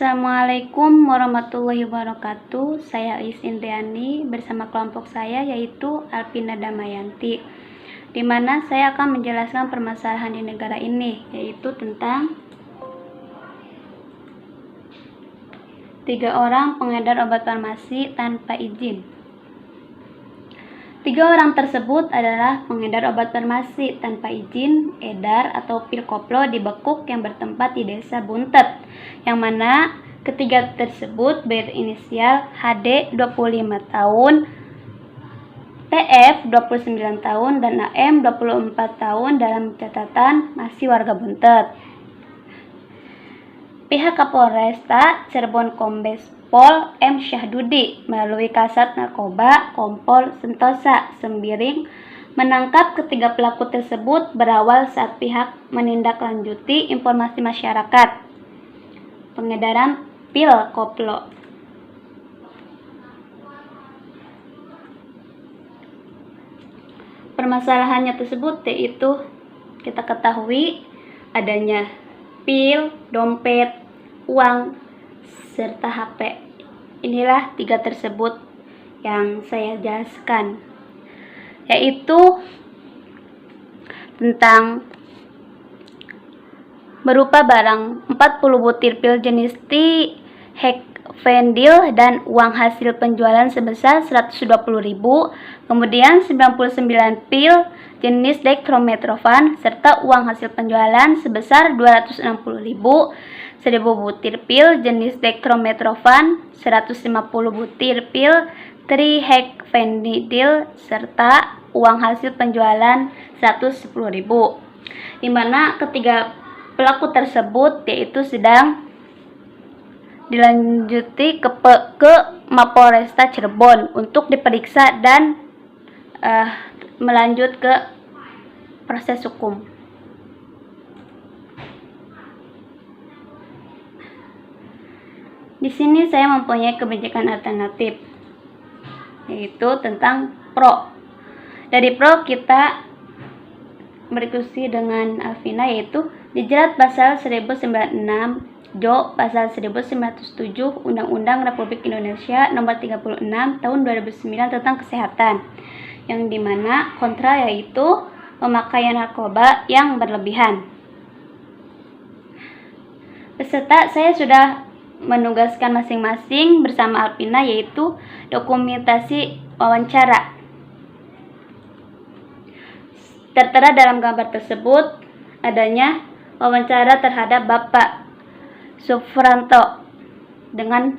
Assalamualaikum warahmatullahi wabarakatuh. Saya Ais Indriani bersama kelompok saya yaitu Alpina Damayanti, di mana saya akan menjelaskan permasalahan di negara ini, yaitu tentang 3 orang pengedar obat farmasi tanpa izin. 3 orang tersebut adalah pengedar obat farmasi tanpa izin edar atau pil koplo di Bekuk yang bertempat di Desa Buntet, yang mana ketiga tersebut berinisial HD 25 tahun, TF 29 tahun, dan AM 24 tahun dalam catatan masih warga Buntet. Pihak Kapolresta Cirebon Kombes Pol M. Syahdudi melalui Kasat Narkoba Kompol Sentosa Sembiring menangkap ketiga pelaku tersebut berawal saat pihak menindaklanjuti informasi masyarakat pengedaran pil koplo. Permasalahannya tersebut yaitu kita ketahui adanya pil, dompet, uang, serta HP. Inilah 3 tersebut yang saya jelaskan, yaitu tentang berupa barang 40 butir pil jenis Hekfendil dan uang hasil penjualan sebesar 120.000, kemudian 99 pil jenis dextromethorphan serta uang hasil penjualan sebesar 260.000, 1000 butir pil jenis dextromethorphan, 150 butir pil trihekfendil serta uang hasil penjualan 110.000, di mana ketiga pelaku tersebut yaitu sedang dilanjuti ke Mapolresta Cirebon untuk diperiksa dan melanjut ke proses hukum. Di sini saya mempunyai kebijakan alternatif, yaitu tentang pro. Dari pro kita berdiskusi dengan Alvina, yaitu dijerat pasal 1096 Jo pasal 1907 Undang-Undang Republik Indonesia Nomor 36 Tahun 2009 tentang Kesehatan, yang dimana kontra yaitu pemakaian narkoba yang berlebihan. Peserta saya sudah menugaskan masing-masing bersama Alpina, yaitu dokumentasi wawancara. Tertera dalam gambar tersebut adanya wawancara terhadap Bapak Supranto dengan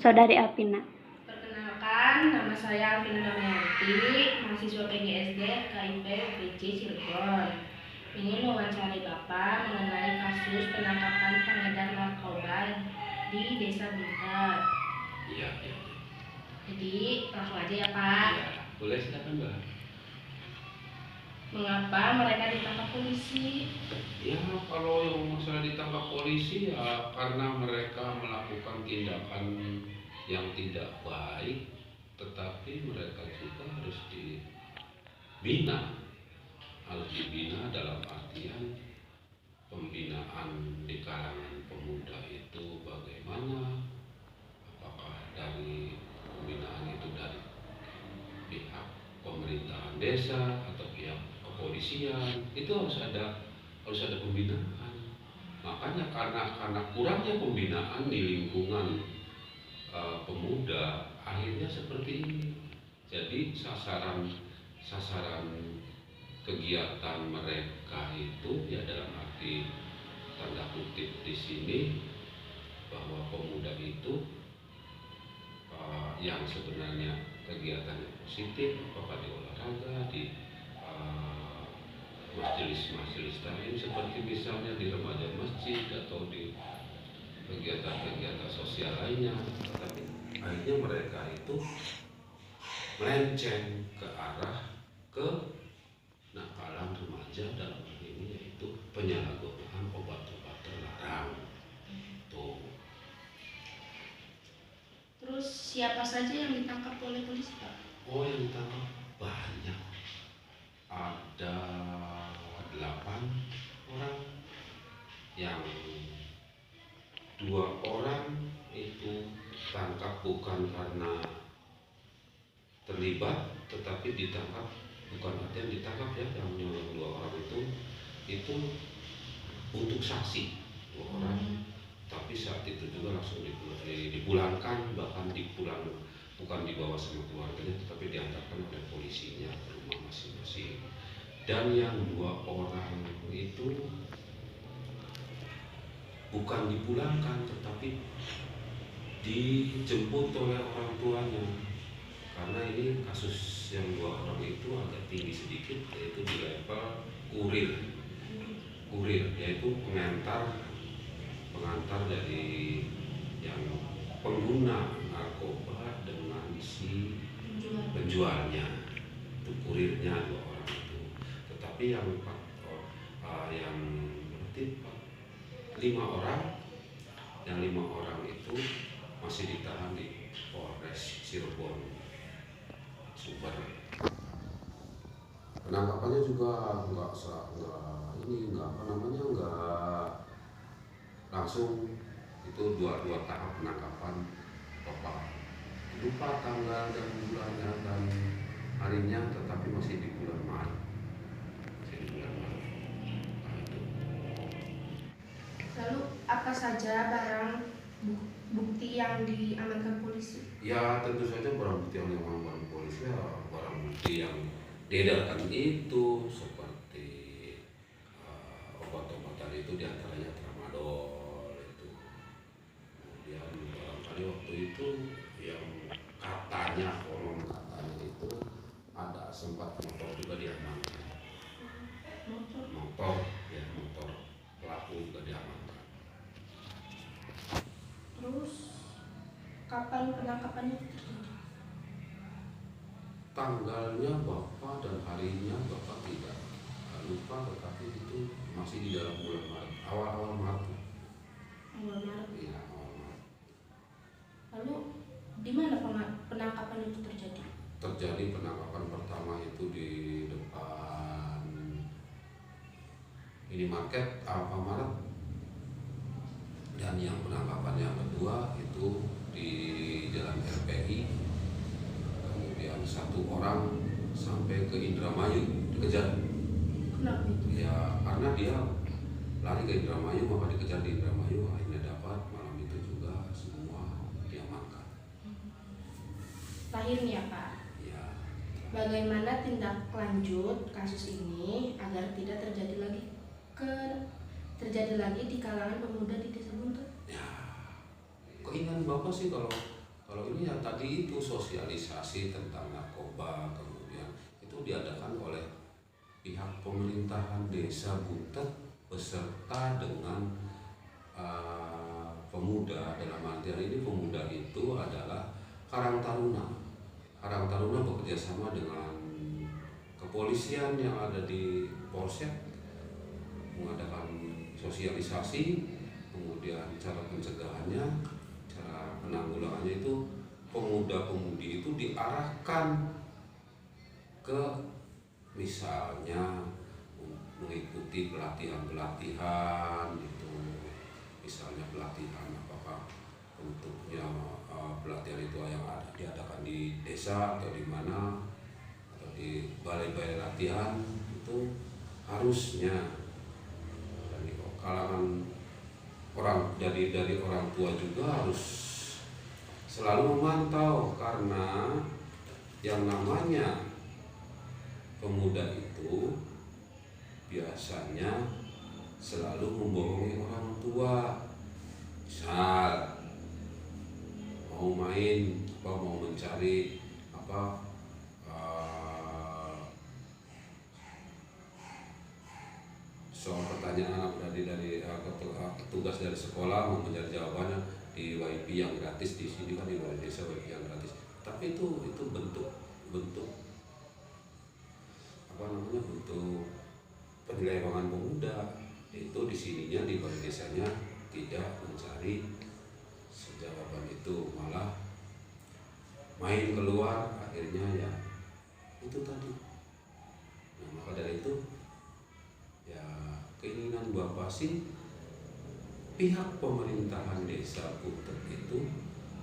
Saudari Alpina. Perkenalkan, nama saya Alpina Damayanti, mahasiswa PGSD KIP UPJ Cirebon. Ingin mewawancarai Bapak mengenai kasus penangkapan pengedar narkoba di Desa Buntet. Iya. Jadi langsung aja ya Pak. Iya, boleh, silakan Mbak. Mengapa mereka ditangkap polisi? Ya, kalau yang masalah ditangkap polisi ya karena mereka melakukan tindakan yang tidak baik, tetapi mereka juga harus dibina. Harus dibina dalam artian pembinaan di kalangan pemuda itu bagaimana? Apakah dari pembinaan itu dari pihak pemerintahan desa atau pihak kepolisian, itu harus ada pembinaan. Makanya karena kurangnya pembinaan di lingkungan pemuda, akhirnya seperti ini. Jadi sasaran kegiatan mereka itu ya dalam arti tanda kutip di sini bahwa pemuda itu yang sebenarnya kegiatannya positif, apakah di olahraga, di majelis lain seperti misalnya di remaja masjid atau di kegiatan-kegiatan sosial lainnya, tetapi akhirnya mereka itu melenceng ke arah kenakalan remaja dalam hal ini, yaitu penyalahgunaan obat-obat terlarang. Tuh. Terus siapa saja yang ditangkap oleh polisi Pak? Oh, yang ditangkap banyak. Ada 8 orang yang 2 dua orang itu tangkap bukan karena terlibat, tetapi ditangkap bukan artinya ditangkap ya, yang dua orang itu untuk saksi dua orang, tapi saat itu juga langsung dipulangkan, bahkan bukan dibawa sama keluarganya, tetapi diantarkan oleh polisinya ke rumah masing-masing. Dan yang dua orang itu bukan dipulangkan, tetapi dijemput oleh orang tuanya. Karena ini kasus yang dua orang itu agak tinggi sedikit, yaitu di level kurir, yaitu pengantar dari yang pengguna narkoba dengan si penjualnya, itu kurirnya dua orang itu. Tetapi yang lima orang itu masih ditahan di Polres Cirebon, Sumber. Penangkapannya juga nggak langsung, itu dua tahap penangkapan total. Lupa tanggal dan bulannya dan harinya, tetapi masih di bulan Maret. Lalu apa saja barang bukti yang diamankan polisi? Ya tentu saja barang bukti yang diamankan polisi ya barang bukti yang diedarkan itu seperti obat-obatan itu, diantaranya tramadol itu. Kemudian barangkali waktu itu yang konon katanya itu ada sempat motor juga diamankan. Motor pelaku juga diamankan. Terus kapan penangkapannya terjadi? Tanggalnya Bapak dan harinya Bapak tidak lupa, tetapi itu masih di dalam bulan Maret, awal Maret. Awal Maret. Iya, awal Maret. Lalu di mana penangkapan itu terjadi? Terjadi penangkapan pertama itu di depan minimarket Alfamart, dan yang penangkapan yang kedua itu di Jalan RPI. Kemudian satu orang sampai ke Indramayu dikejar. Kenapa itu? Ya karena dia lari ke Indramayu, maka dikejar di Indramayu, akhirnya dapat. Malam itu juga semua diamankan. Lahirnya Pak. Ya. Bagaimana tindak lanjut kasus ini agar tidak terjadi lagi di kalangan pemuda di Desa Buntut? Ya, keinginan Bapak sih kalau ini ya tadi itu sosialisasi tentang narkoba, kemudian itu diadakan oleh pihak pemerintahan Desa Buntut beserta dengan pemuda. Dalam artian ini pemuda itu adalah Karang Taruna bekerja sama dengan kepolisian yang ada di Polsek, mengadakan sosialisasi, kemudian cara pencegahannya, cara penanggulangannya itu pemuda-pemudi itu diarahkan ke misalnya mengikuti pelatihan itu, misalnya pelatihan apakah bentuknya, pelatihan itu yang diadakan di desa atau di mana, atau di balai-balai latihan, itu harusnya dari kalangan dari orang tua juga harus selalu memantau, karena yang namanya pemuda itu biasanya selalu membohongi orang tua. Misal mau main mau mencari soal pertanyaan dari petugas dari sekolah mau mencari jawabannya di WiFi yang gratis, di sini kan di balai desa WiFi yang gratis, tapi itu bentuk bentuk penyelewengan pemuda. Itu di sininya di balai desanya tidak mencari jawaban itu, malah main keluar, akhirnya ya itu tadi. Nah, maka dari itu ya keinginan Bapak sih pihak pemerintahan desa Buntet itu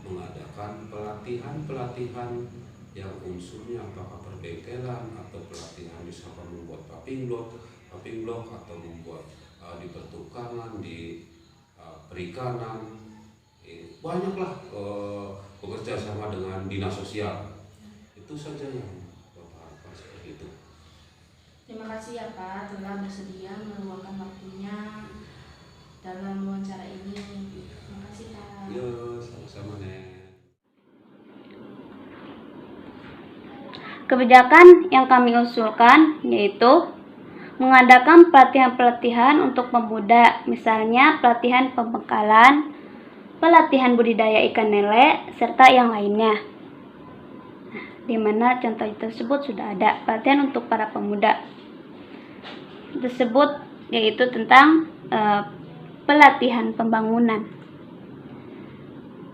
mengadakan pelatihan-pelatihan yang unsurnya apakah perbengkelan atau pelatihan misalkan membuat paving block atau membuat di pertukangan, di perikanan, banyaklah bekerja sama dengan dinas sosial. Itu saja yang Bapak harapkan seperti itu. Terima kasih ya Pak telah bersedia meluangkan waktunya dalam wawancara ini. Terima kasih Pak. Ya, sama-sama Nek. Kebijakan yang kami usulkan yaitu mengadakan pelatihan-pelatihan untuk pemuda, misalnya pelatihan pembekalan, pelatihan budidaya ikan lele, serta yang lainnya. Di mana contoh tersebut sudah ada pelatihan untuk para pemuda tersebut, yaitu tentang pelatihan pembangunan.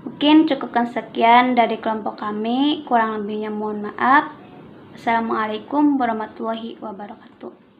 Mungkin cukupkan sekian dari kelompok kami, kurang lebihnya mohon maaf. Assalamualaikum warahmatullahi wabarakatuh.